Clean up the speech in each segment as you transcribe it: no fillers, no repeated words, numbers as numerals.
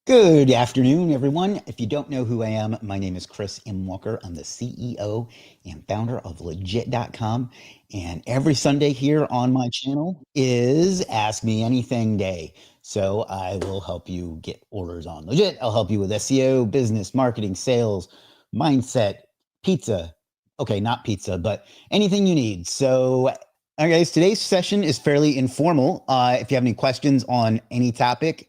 Good afternoon, everyone. If you don't know who I am, my name is Chris M. Walker. I'm the CEO and founder of Legiit.com. And every Sunday here on my channel is Ask Me Anything Day. So I will help you get orders on Legiit. I'll help you with SEO, business, marketing, sales, mindset, pizza. Okay, not pizza, but anything you need. So, all right, guys, today's session is fairly informal. If you have any questions on any topic,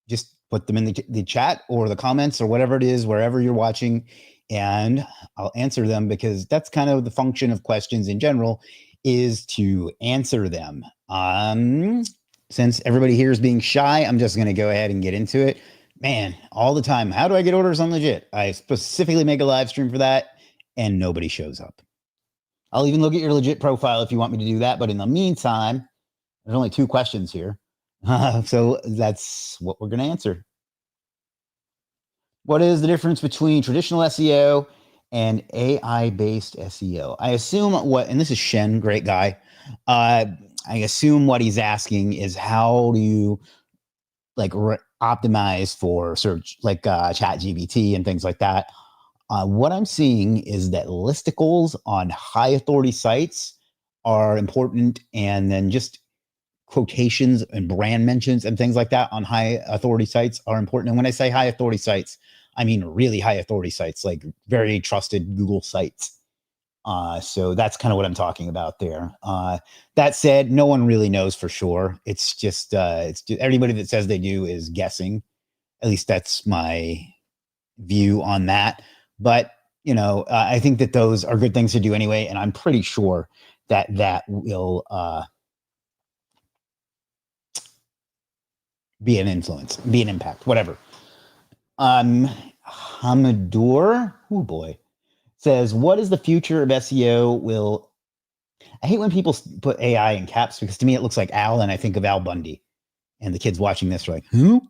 just put them in the chat or the comments or whatever it is, wherever you're watching, and I'll answer them because that's kind of the function of questions in general, is to answer them. Since everybody here is being shy, I'm just going to go ahead and get into it. Man, all the time, how do I get orders on Legiit? I specifically make a live stream for that, and nobody shows up. I'll even look at your Legiit profile if you want me to do that, but in the meantime, there's only two questions here. So that's what we're going to answer. What is the difference between traditional SEO and AI-based SEO? I assume and this is Shen, great guy. I assume what he's asking is how do you optimize for search, like Chat GBT and things like that. What I'm seeing is that listicles on high authority sites are important, and then just quotations and brand mentions and things like that on high authority sites are important. And when I say high authority sites, I mean really high authority sites, like very trusted Google sites. So that's kind of what I'm talking about there. That said, no one really knows for sure. It's just anybody that says they do is guessing. At least that's my view on that. But I think that those are good things to do anyway, and I'm pretty sure that will be an influence, be an impact, whatever. Hamadour, oh boy, says, what is the future of SEO? I hate when people put AI in caps because to me it looks like Al, and I think of Al Bundy. And the kids watching this are like, who?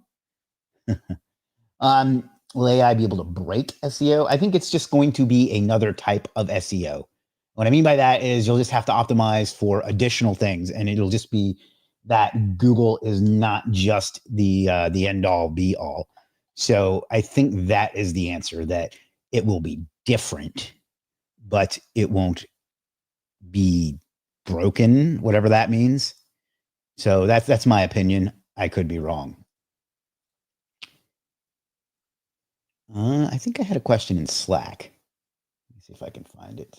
Will AI be able to break SEO? I think it's just going to be another type of SEO. What I mean by that is you'll just have to optimize for additional things, and it'll just be that Google is not just the end all be all. So I think that is the answer, that it will be different, but it won't be broken, whatever that means. So that's my opinion. I could be wrong. I think I had a question in Slack. Let me see if I can find it.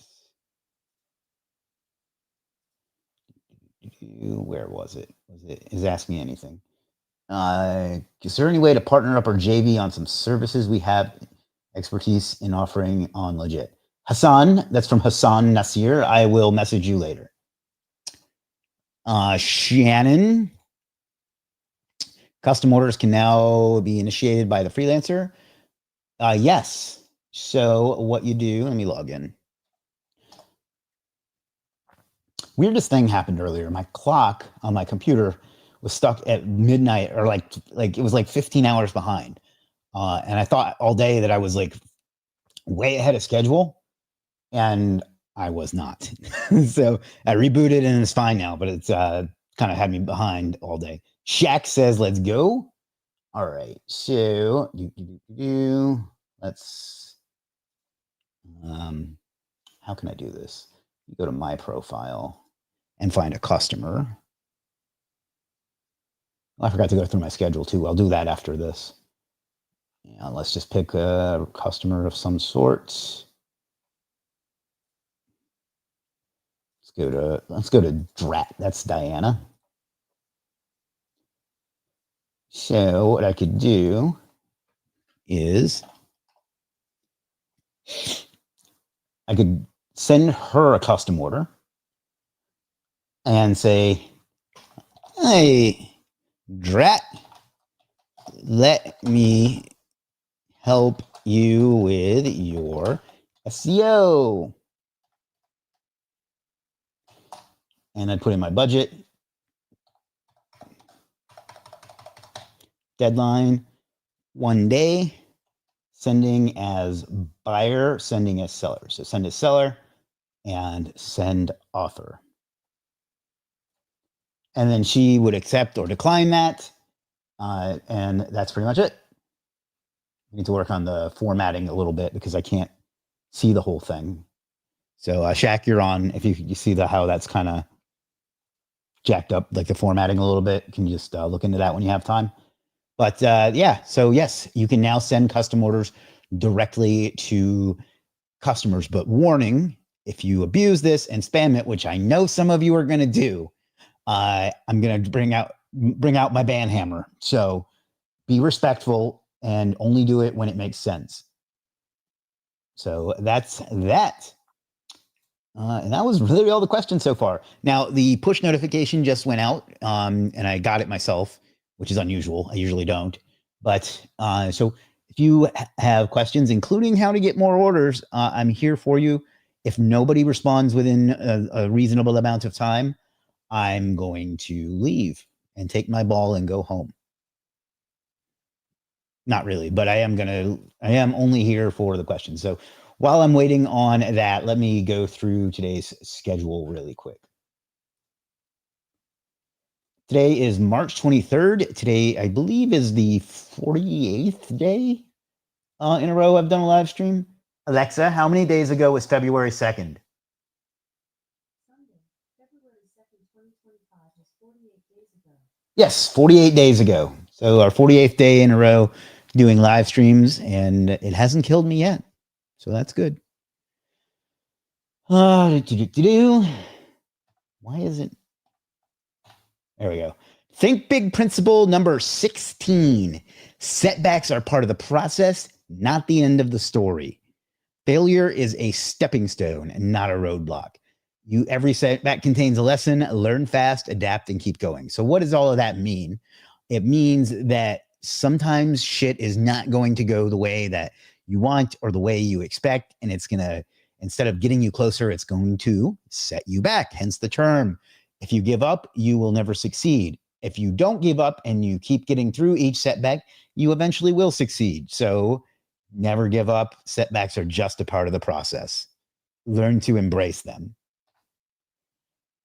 Where was it? Is Ask Me Anything. Is there any way to partner up or JV on some services we have expertise in offering on Legiit? Hassan, that's from Hassan Nasir. I will message you later. Shannon, custom orders can now be initiated by the freelancer. Yes. So what you do, let me log in. Weirdest thing happened earlier. My clock on my computer was stuck at midnight, or like it was like 15 hours behind. And I thought all day that I was like way ahead of schedule, and I was not. So I rebooted and it's fine now, but it's kind of had me behind all day. Shaq says, let's go. All right. So let's, how can I do this? You go to my profile and find a customer. I forgot to go through my schedule too. I'll do that after this. Yeah, let's just pick a customer of some sort. Let's go to Drat. That's Diana. So what I could do is I could send her a custom order and say, hey, Drat, let me help you with your SEO. And I'd put in my budget, deadline, 1 day, sending as buyer, sending as seller. So send as seller and send offer. And then she would accept or decline that. And that's pretty much it. I need to work on the formatting a little bit because I can't see the whole thing. So, Shaq, you're on. If you see how that's kind of jacked up, like the formatting a little bit, can you just look into that when you have time? But yeah, so yes, you can now send custom orders directly to customers. But warning, if you abuse this and spam it, which I know some of you are going to do, I'm going to bring out my ban hammer. So be respectful and only do it when it makes sense. So that's that. And that was really all the questions so far. Now, the push notification just went out, and I got it myself, which is unusual. I usually don't. But so if you have questions, including how to get more orders, I'm here for you. If nobody responds within a reasonable amount of time, I'm going to leave and take my ball and go home. Not really, but I am only here for the questions. So while I'm waiting on that, let me go through today's schedule really quick. Today is March 23rd. Today, I believe, is the 48th day in a row I've done a live stream. Alexa, how many days ago was February 2nd? Sunday, February 2nd, 2025 was 48 days ago. Yes, 48 days ago. So our 48th day in a row doing live streams, and it hasn't killed me yet. So that's good. Why is it? There we go. Think big principle number 16. Setbacks are part of the process, not the end of the story. Failure is a stepping stone and not a roadblock. Every setback contains a lesson. Learn fast, adapt, and keep going. So what does all of that mean? It means that sometimes shit is not going to go the way that you want or the way you expect, and it's going to, instead of getting you closer, it's going to set you back, hence the term. If you give up, you will never succeed. If you don't give up and you keep getting through each setback, you eventually will succeed. So never give up. Setbacks are just a part of the process. Learn to embrace them.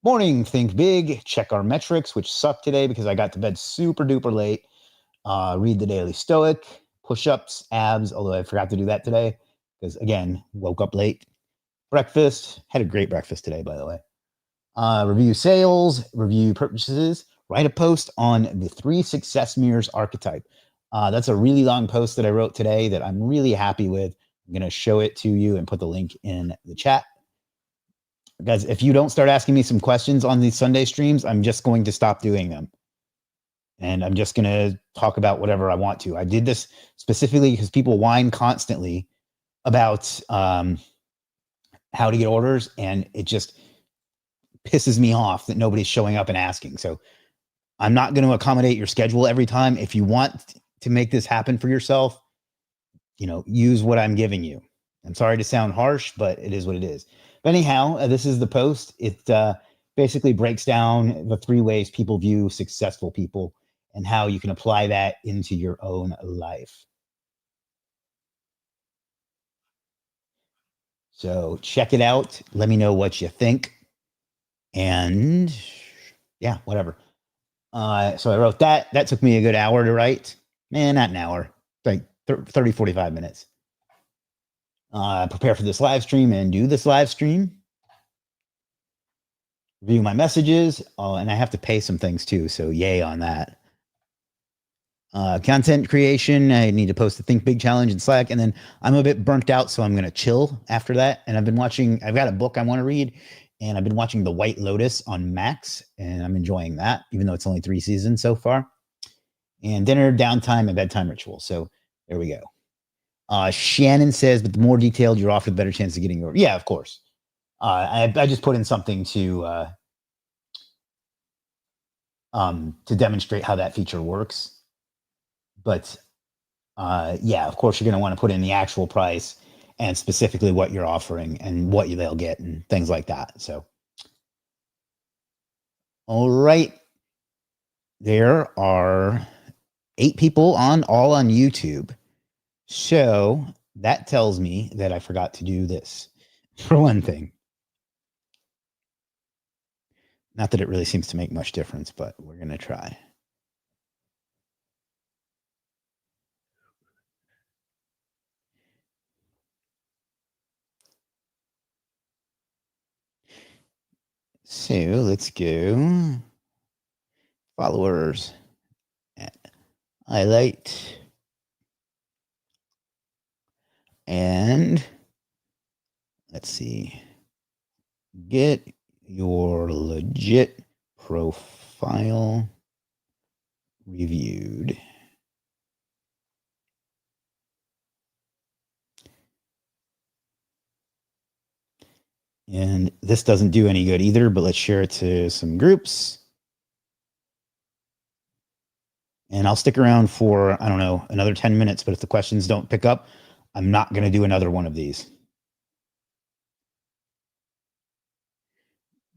Morning, think big. Check our metrics, which suck today because I got to bed super duper late. Read the Daily Stoic, push-ups, abs, although I forgot to do that today because, again, woke up late. Breakfast, had a great breakfast today, by the way. Review sales, review purchases, write a post on the 3 success mirrors archetype. That's a really long post that I wrote today that I'm really happy with. I'm going to show it to you and put the link in the chat. Guys, if you don't start asking me some questions on these Sunday streams, I'm just going to stop doing them. And I'm just going to talk about whatever I want to. I did this specifically because people whine constantly about how to get orders, and it just pisses me off that nobody's showing up and asking. So I'm not going to accommodate your schedule every time. If you want to make this happen for yourself, use what I'm giving you. I'm sorry to sound harsh, but it is what it is. But anyhow, this is the post. It basically breaks down the 3 ways people view successful people and how you can apply that into your own life. So check it out. Let me know what you think. And yeah, whatever. So I wrote that. That took me a good hour to write. Man, not an hour, like 30, 45 minutes. Prepare for this live stream and do this live stream. Review my messages. Oh, and I have to pay some things too. So yay on that. Content creation. I need to post the Think Big Challenge in Slack. And then I'm a bit burnt out, so I'm going to chill after that. And I've got a book I want to read, and I've been watching The White Lotus on Max, and I'm enjoying that, even though it's only 3 seasons so far. And dinner, downtime, and bedtime ritual. So there we go. Shannon says, but the more detailed you're off, the better chance of getting your. Yeah, of course. I just put in something to demonstrate how that feature works. But yeah, of course, you're going to want to put in the actual price and specifically what you're offering and what they'll get and things like that. So, all right. There are 8 people all on YouTube. So that tells me that I forgot to do this for one thing. Not that it really seems to make much difference, but we're going to try. So let's go followers, highlight, and let's see, get your Legiit profile reviewed. And this doesn't do any good either, but let's share it to some groups. And I'll stick around for, I don't know, another 10 minutes, but if the questions don't pick up, I'm not going to do another one of these.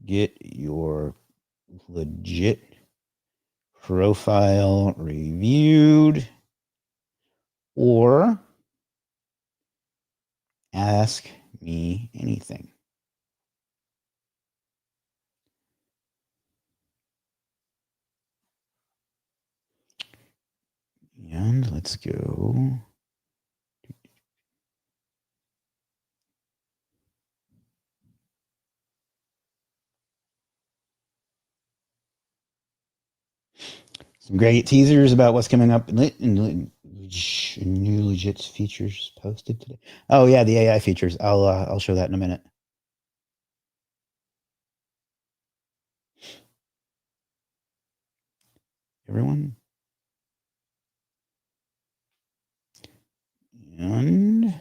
Get your Legiit profile reviewed, or ask me anything. And let's go. Some great teasers about what's coming up in new Legiit features posted today. Oh yeah, the AI features. I'll show that in a minute. Everyone. And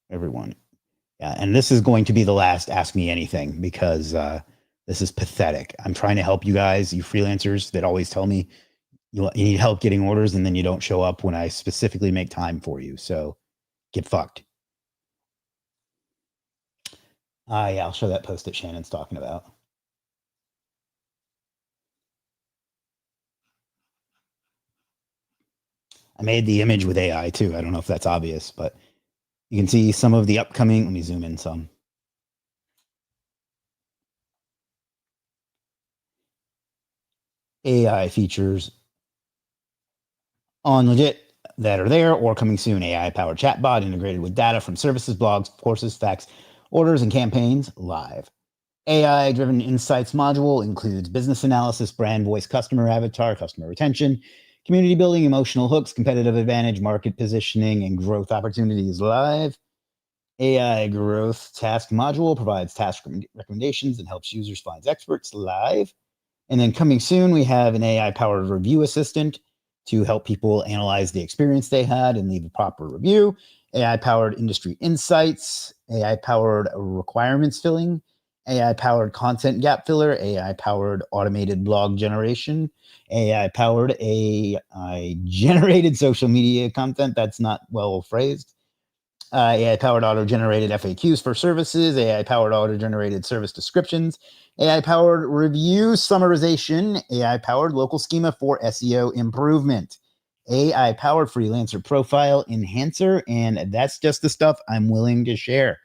everyone. Yeah, and this is going to be the last Ask Me Anything because this is pathetic. I'm trying to help you guys, you freelancers that always tell me you need help getting orders and then you don't show up when I specifically make time for you. So get fucked. Yeah, I'll show that post that Shannon's talking about. I made the image with AI too. I don't know if that's obvious, but you can see some of the upcoming. Let me zoom in some. AI features on Legiit that are there or coming soon. AI powered chatbot integrated with data from services, blogs, courses, facts, orders, and campaigns live. AI driven insights module includes business analysis, brand voice, customer avatar, customer retention, community building, emotional hooks, competitive advantage, market positioning, and growth opportunities live. AI growth task module provides task recommendations and helps users find experts live. And then coming soon, we have an AI powered review assistant to help people analyze the experience they had and leave a proper review. AI powered industry insights, AI powered requirements filling, AI powered content gap filler, AI powered automated blog generation, AI powered AI generated social media content that's not well phrased, AI powered auto generated FAQs for services, AI powered auto generated service descriptions, AI powered review summarization, AI powered local schema for SEO improvement, AI powered freelancer profile enhancer. And that's just the stuff I'm willing to share.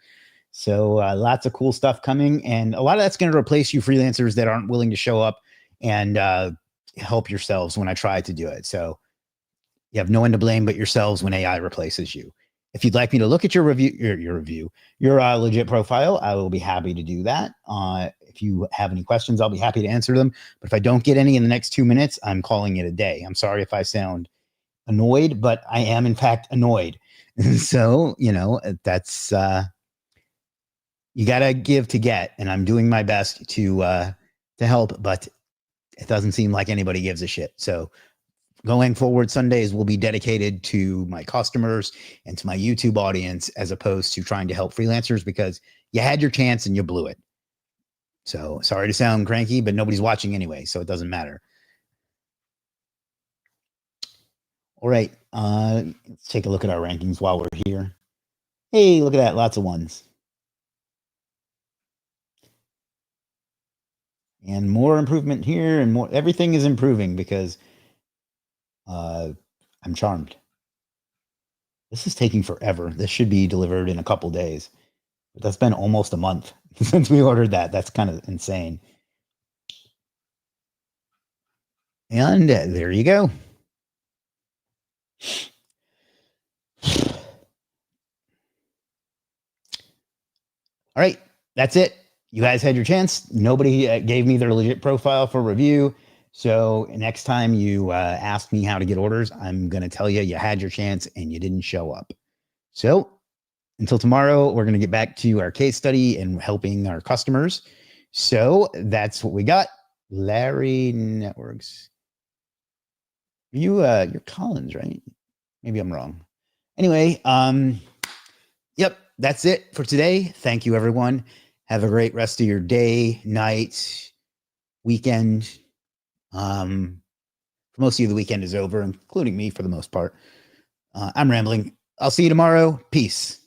So lots of cool stuff coming. And a lot of that's going to replace you freelancers that aren't willing to show up and help yourselves when I try to do it. So you have no one to blame but yourselves when AI replaces you. If you'd like me to look at your Legiit profile, I will be happy to do that. If you have any questions, I'll be happy to answer them. But if I don't get any in the next 2 minutes, I'm calling it a day. I'm sorry if I sound annoyed, but I am in fact annoyed. So, that's you got to give to get, and I'm doing my best to help, but it doesn't seem like anybody gives a shit. So going forward, Sundays will be dedicated to my customers and to my YouTube audience as opposed to trying to help freelancers because you had your chance and you blew it. So sorry to sound cranky, but nobody's watching anyway, so it doesn't matter. All right, let's take a look at our rankings while we're here. Hey, look at that, lots of ones. And more improvement here and more, everything is improving because I'm charmed. This is taking forever. This should be delivered in a couple days. But that's been almost a month since we ordered that. That's kind of insane. And there you go. All right, that's it. You guys had your chance. Nobody gave me their Legiit profile for review. So next time you ask me how to get orders, I'm going to tell you you had your chance and you didn't show up. So until tomorrow, we're going to get back to our case study and helping our customers. So that's what we got. Larry Networks. You're Collins, right? Maybe I'm wrong. Anyway, yep, that's it for today. Thank you, everyone. Have a great rest of your day, night, weekend. For most of you, the weekend is over, including me for the most part. I'm rambling. I'll see you tomorrow. Peace.